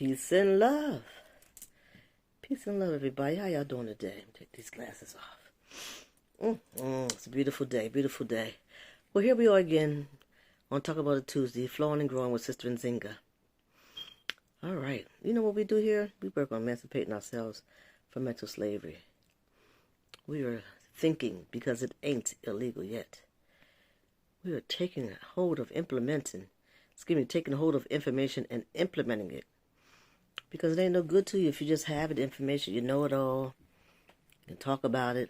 Peace and love. Peace and love, everybody. How y'all doing today? Take these glasses off. It's a beautiful day, beautiful day. Well, here we are again on Talk About It Tuesday, flowing and growing with Sister Nzinga. All right. You know what we do here? We work on emancipating ourselves from mental slavery. We are thinking because it ain't illegal yet. We are taking hold of taking hold of information and implementing it. Because it ain't no good to you if you just have the information, you know it all, you can talk about it,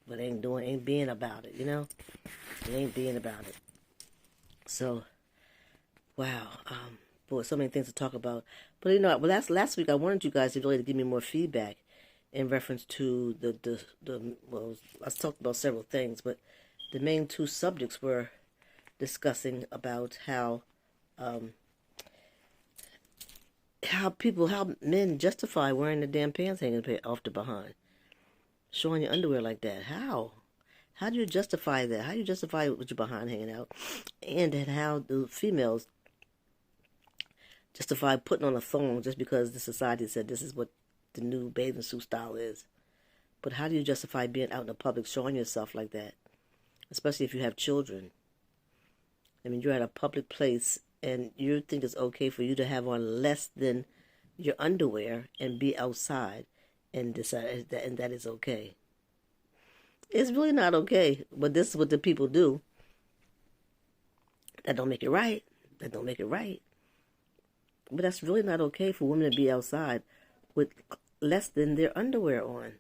but ain't being about it, you know? It ain't being about it. So, wow, boy, so many things to talk about. But you know, well, last week I wanted you guys to really give me more feedback in reference to well, I talked about several things, but the main two subjects were discussing about how men justify wearing the damn pants hanging off the behind, showing your underwear like that. How do you justify that? How do you justify with your behind hanging out? And how the females justify putting on a thong just because the society said this is what the new bathing suit style is. But how do you justify being out in the public showing yourself like that? Especially if you have children. I mean, you're at a public place and you think it's okay for you to have on less than your underwear and be outside and decide that is okay. It's really not okay, but this is what the people do. That don't make it right. That don't make it right. But that's really not okay for women to be outside with less than their underwear on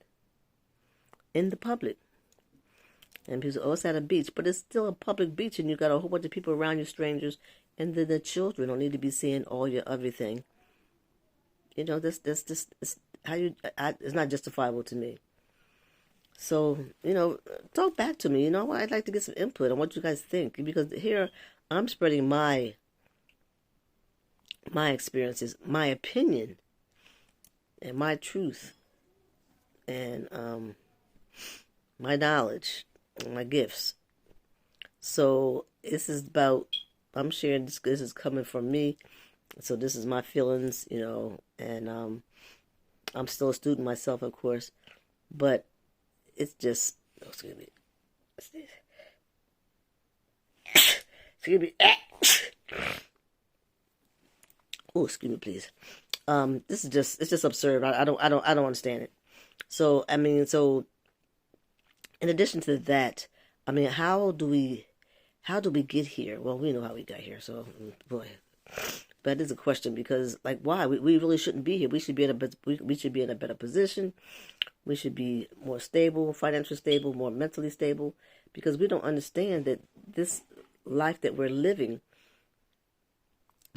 in the public. And people say, oh, it's at a beach, but it's still a public beach, and you got a whole bunch of people around you, strangers, and then the children don't need to be seeing all your everything. You know, that's just it's not justifiable to me. So, you know, talk back to me. You know, I'd like to get some input on what you guys think, because here I'm spreading my experiences, my opinion, and my truth, and my knowledge, and my gifts. So this is about, I'm sharing this is coming from me. So this is my feelings, you know, and I'm still a student myself, of course, but it's just, excuse me, excuse me, oh, excuse me, please. This is it's just absurd. I don't understand it. So, I mean, so in addition to that, I mean, how do we get here? Well, we know how we got here, so boy. But it is a question, because like, why? We really shouldn't be here. We should be in a better position. We should be more stable, financially stable, more mentally stable, because we don't understand that this life that we're living,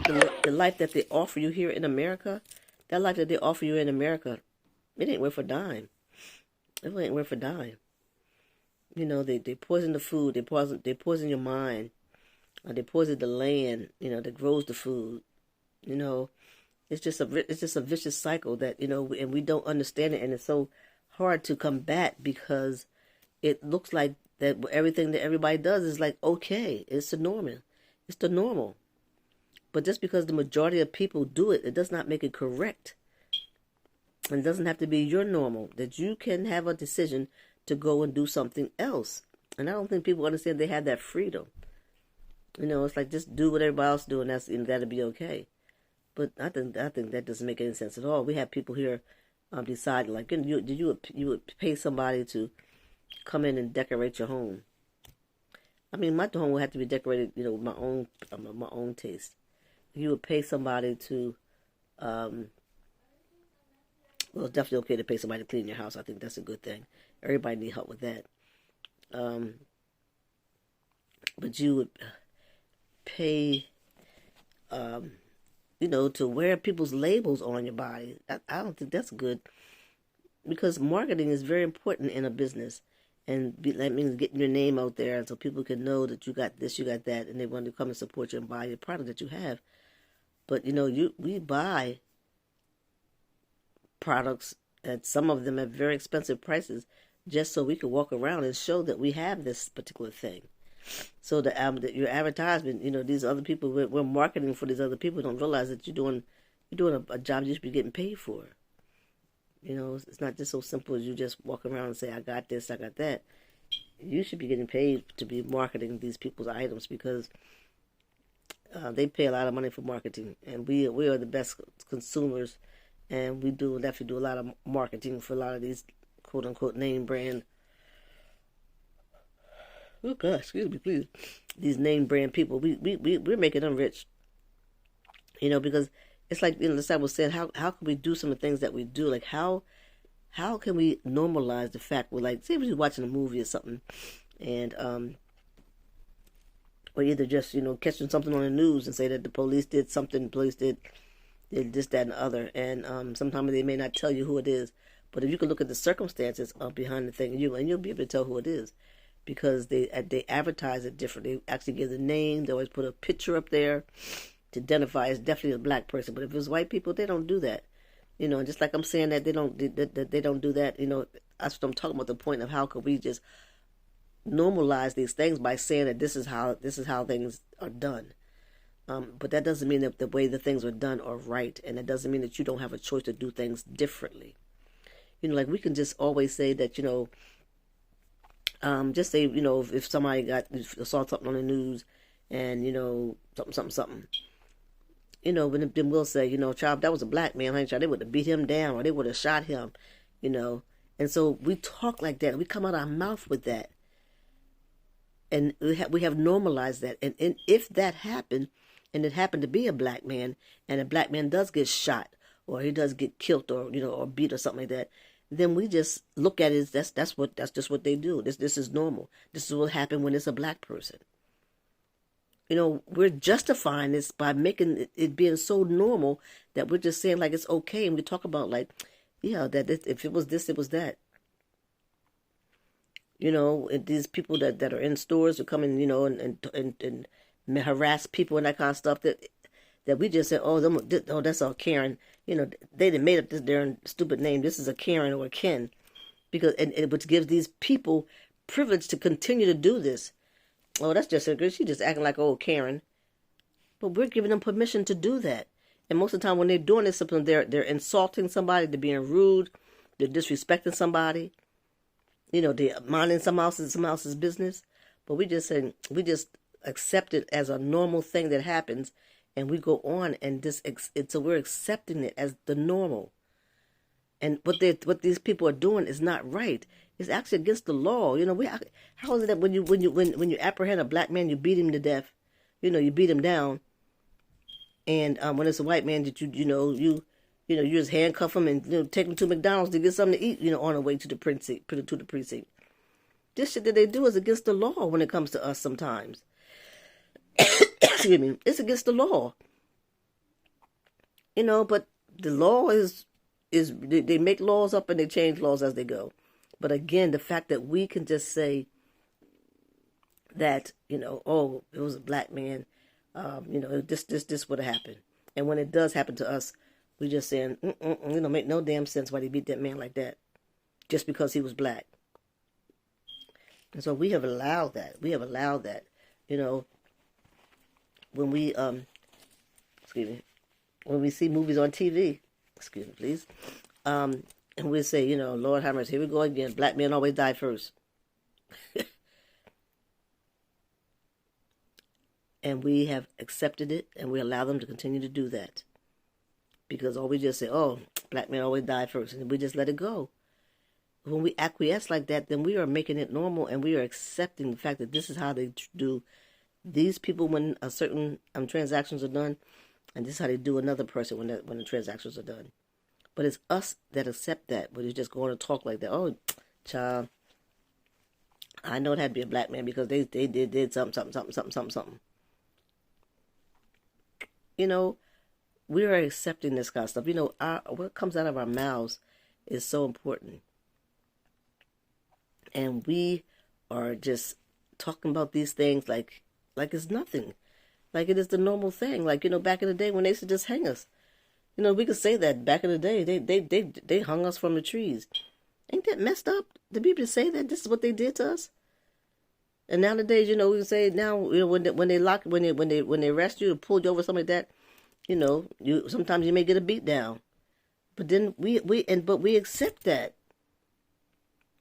the life that they offer you here in America, that life that they offer you in America, it ain't worth a dime. It really ain't worth a dime. You know, they poison the food, they poison your mind, they poison the land, you know, that grows the food. You know, it's just a vicious cycle that, you know, and we don't understand it, and it's so hard to combat, because it looks like that everything that everybody does is like okay, it's the normal. But just because the majority of people do it, it does not make it correct. And it doesn't have to be your normal, that you can have a decision to go and do something else. And I don't think people understand they have that freedom. You know, it's like just do what everybody else do, and that'll be okay. But I think that doesn't make any sense at all. We have people here decide, like, you would pay somebody to come in and decorate your home. I mean, my home would have to be decorated, you know, with my own taste. You would pay somebody to, well, it's definitely okay to pay somebody to clean your house. I think that's a good thing. Everybody need help with that. But you would pay, you know, to wear people's labels on your body. I don't think that's good, because marketing is very important in a business, and that means getting your name out there, so people can know that you got this, you got that, and they want to come and support you and buy your product that you have. But you know, we buy products, and some of them at very expensive prices, just so we can walk around and show that we have this particular thing. So your advertisement, you know, these other people, we're marketing for these other people, don't realize that you're doing You're doing a job you should be getting paid for. It's not just so simple as you just walk around and say, I got this, I got that. You should be getting paid to be marketing these people's items because they pay a lot of money for marketing, and we are the best consumers, and we definitely do a lot of marketing for a lot of these quote unquote name brand. Oh gosh, excuse me, please. These name brand people, we're making them rich, because it's like the disciples said, how can we do some of the things that we do? Like how can we normalize the fact we're like, say we're watching a movie or something, and or either just catching something on the news and say that the police did something, the police did this, that, and the other, and sometimes they may not tell you who it is, but if you can look at the circumstances behind the thing, you'll be able to tell who it is, because they advertise it different. They actually give the name. They always put a picture up there to identify it's definitely a black person. But if it's white people, they don't do that. And just like I'm saying that they don't do that. That's what I'm talking about. The point of how could we just normalize these things by saying that this is how things are done. But that doesn't mean that the way the things are done are right, and it doesn't mean that you don't have a choice to do things differently. Like we can just always say that just say if somebody saw something on the news, and something. Then we'll say, child, that was a black man, honey, child, they would have beat him down or they would have shot him, And so we talk like that. We come out our mouth with that. And we have normalized that. And if that happened, and it happened to be a black man, and a black man does get shot, or he does get killed, or or beat or something like that, then we just look at it as that's just what they do. This is normal. This is what happened when it's a black person. We're justifying this by making it being so normal that we're just saying like it's okay, and we talk about like, yeah, that if it was this, it was that. These people that are in stores who come in, and harass people and that kind of stuff, that we just say, that's all Karen. They done made up this darn stupid name. This is a Karen or a Ken, because which gives these people privilege to continue to do this. Oh, that's just a good. She just acting like old Karen, but we're giving them permission to do that. And most of the time, when they're doing this, something they're insulting somebody, they're being rude, they're disrespecting somebody. They're minding someone else's business. But we just accept it as a normal thing that happens, and we go on and so we're accepting it as the normal. And what these people are doing is not right. It's actually against the law. How is it that when you apprehend a black man, you beat him to death? You beat him down. And when it's a white man, that you just handcuff him and take him to McDonald's to get something to eat. On the way to the precinct. This shit that they do is against the law when it comes to us. Sometimes, excuse me, it's against the law. But the law is they make laws up and they change laws as they go. But again, the fact that we can just say that, it was a black man, this would have happened. And when it does happen to us, we just saying, it don't make no damn sense why they beat that man like that, just because he was black. And so we have allowed that. When we, when we see movies on TV, excuse me, please, and we say, Lord have mercy, here we go again. Black men always die first. And we have accepted it, and we allow them to continue to do that. Because all we just say, black men always die first, and we just let it go. When we acquiesce like that, then we are making it normal, and we are accepting the fact that this is how they do these people when a certain transactions are done, and this is how they do another person when the transactions are done. But it's us that accept that, but it's just going to talk like that. Oh, child, I know it had to be a black man because they did something. We are accepting this kind of stuff. What comes out of our mouths is so important. And we are just talking about these things like it's nothing. Like it is the normal thing. Like, back in the day when they used to just hang us. We could say that back in the day, they hung us from the trees. Ain't that messed up? The people say that this is what they did to us. And nowadays, we can say now, when they arrest you or pull you over, something like that, You sometimes you may get a beat down, but then we accept that.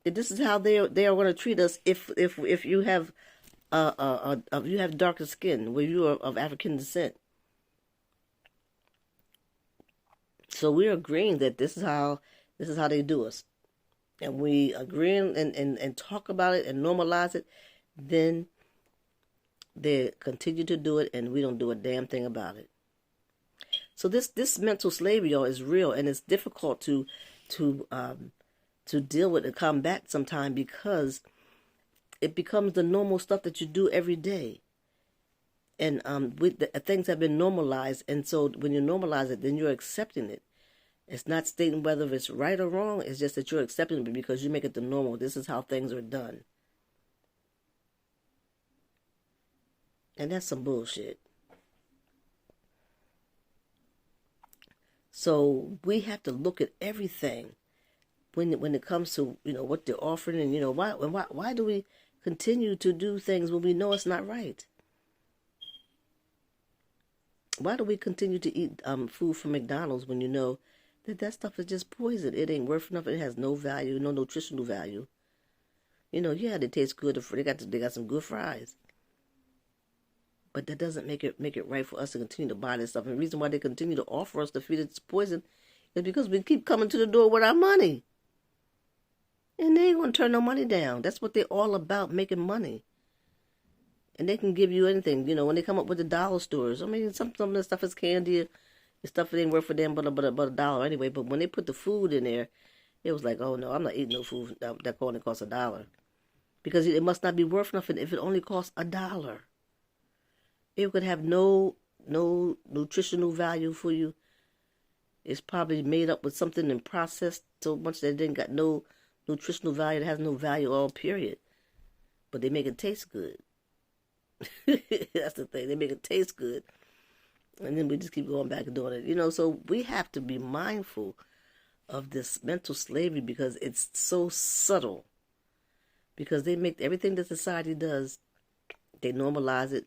This is how they are going to treat us if you have you have darker skin, where you are of African descent. So we're agreeing that this is how they do us, and we agree and talk about it and normalize it. Then they continue to do it, and we don't do a damn thing about it. So this mental slavery, y'all, is real, and it's difficult to deal with and combat sometimes, because it becomes the normal stuff that you do every day. And things have been normalized, and so when you normalize it, then you're accepting it. It's not stating whether it's right or wrong. It's just that you're accepting it because you make it the normal. This is how things are done. And that's some bullshit. So we have to look at everything when it comes to what they're offering, and why do we continue to do things when we know it's not right? Why do we continue to eat food from McDonald's when you know that stuff is just poison? It ain't worth enough. It has no value, no nutritional value. Yeah, they taste good. They got some good fries, but that doesn't make it right for us to continue to buy this stuff. And the reason why they continue to offer us to feed it this poison is because we keep coming to the door with our money, and they ain't gonna turn no money down. That's what they're all about, making money. And they can give you anything, when they come up with the dollar stores. I mean, some of the stuff is candy, and stuff that ain't worth for them but $1 anyway. But when they put the food in there, it was like, oh no, I'm not eating no food that only costs $1, because it must not be worth nothing if it only costs $1. It could have no nutritional value for you. It's probably made up with something and processed so much that it didn't got no nutritional value. It has no value all, period. But they make it taste good. That's the thing. They make it taste good. And then we just keep going back and doing it. So we have to be mindful of this mental slavery, because it's so subtle. Because they make everything that society does, they normalize it.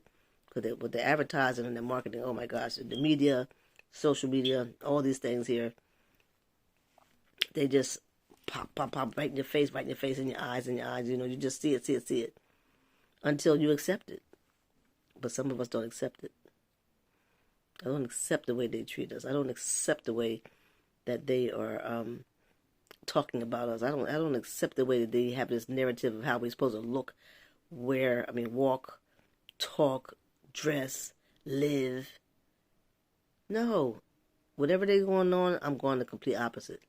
Because with the advertising and the marketing, oh my gosh, the media, social media, all these things here, they just pop right in your face, in your eyes. You just see it, until you accept it. But some of us don't accept it. I don't accept the way they treat us. I don't accept the way that they are talking about us. I don't accept the way that they have this narrative of how we're supposed to look, walk, talk, dress, live. No. Whatever they're going on, I'm going the complete opposite.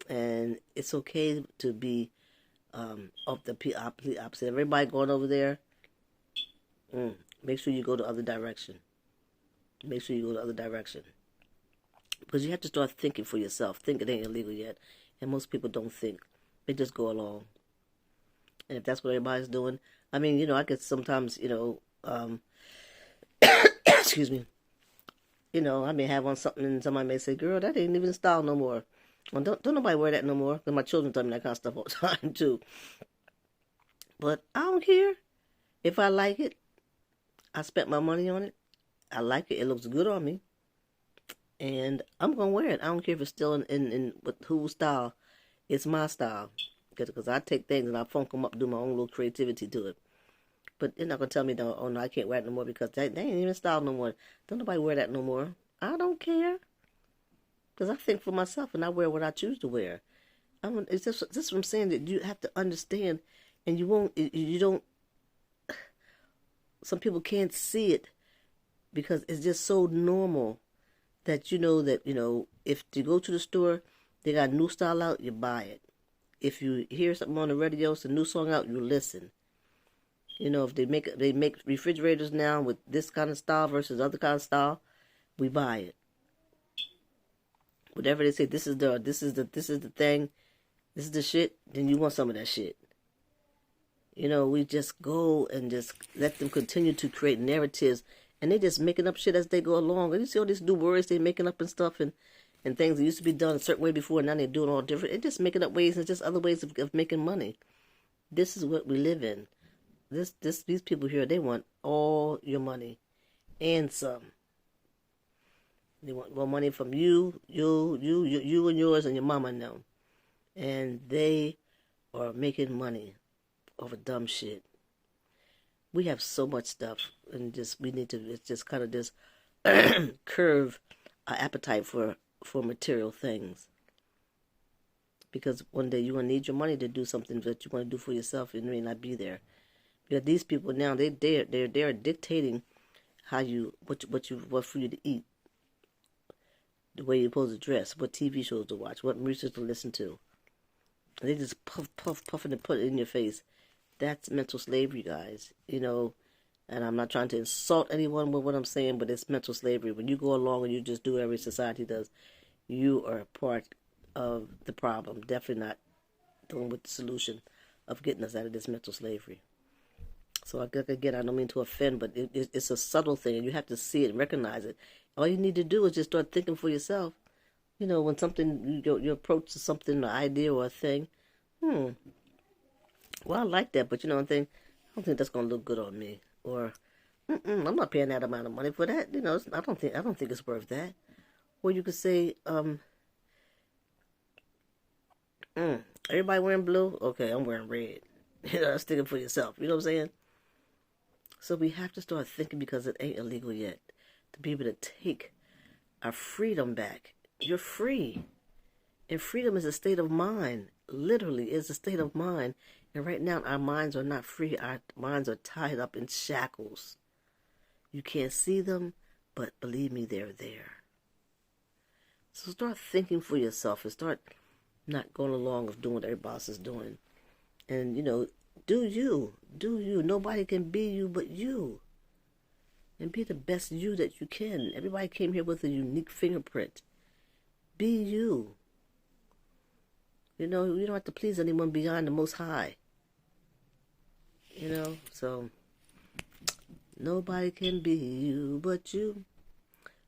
And it's okay to be of the complete opposite. Everybody going over there, make sure you go the other direction. Make sure you go the other direction. Because you have to start thinking for yourself. Think it ain't illegal yet. And most people don't think. They just go along. And if that's what everybody's doing, I could sometimes, excuse me, I may have on something and somebody may say, girl, that ain't even in style no more. Well, don't nobody wear that no more. Because my children tell me that kind of stuff all the time, too. But I don't care. If I like it, I spent my money on it. I like it. It looks good on me. And I'm going to wear it. I don't care if it's still in whose style. It's my style. Because I take things and I funk them up, do my own little creativity to it. But they're not going to tell me, no, oh no, I can't wear it no more because they ain't even style no more. Don't nobody wear that no more. I don't care. Because I think for myself and I wear what I choose to wear. It's just what I'm saying, that you have to understand, and you don't, some people can't see it because it's just so normal that if you go to the store, they got a new style out, you buy it. If you hear something on the radio, it's a new song out, you listen. If they make refrigerators now with this kind of style versus other kind of style, we buy it. Whatever they say, this is the thing, this is the shit, then you want some of that shit. We just go and just let them continue to create narratives, and they just making up shit as they go along. And you see all these new words they making up and stuff, and things that used to be done a certain way before, and now they're doing all different. They're just making up ways, and just other ways of making money. This is what we live in. These people here, they want all your money and some. They want more money from you and yours and your mama and them. And they are making money over dumb shit. We have so much stuff, and we need to just kind of just curve our appetite for material things. Because one day you're gonna need your money to do something that you want to do for yourself, and it may not be there. Because these people now they're dictating what for you to eat, the way you're supposed to dress, what TV shows to watch, what music to listen to. And they just puffing and put it in your face. That's mental slavery, guys. And I'm not trying to insult anyone with what I'm saying, but it's mental slavery. When you go along and you just do every society does, you are part of the problem. Definitely not dealing with the solution of getting us out of this mental slavery. So again, I don't mean to offend, but it's a subtle thing, and you have to see it and recognize it. All you need to do is just start thinking for yourself. When something you approach something, an idea or a thing, well, I like that, but I don't think that's gonna look good on me, or I'm not paying that amount of money for that. I don't think it's worth that. Or you could say, everybody wearing blue, okay, I'm wearing red. That's thinking for yourself. You know what I'm saying? So we have to start thinking, because it ain't illegal yet, to be able to take our freedom back. You're free. And freedom is a state of mind. Literally, it's a state of mind. And right now, our minds are not free. Our minds are tied up in shackles. You can't see them, but believe me, they're there. So start thinking for yourself and start not going along with doing what everybody else is doing. And, do you. Do you. Nobody can be you but you. And be the best you that you can. Everybody came here with a unique fingerprint. Be you. You don't have to please anyone beyond the Most High. So nobody can be you but you.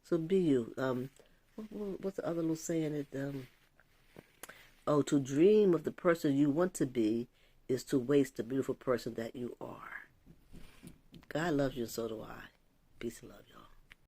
So be you. What's the other little saying? To dream of the person you want to be is to waste the beautiful person that you are. God loves you, and so do I. Peace and love, y'all.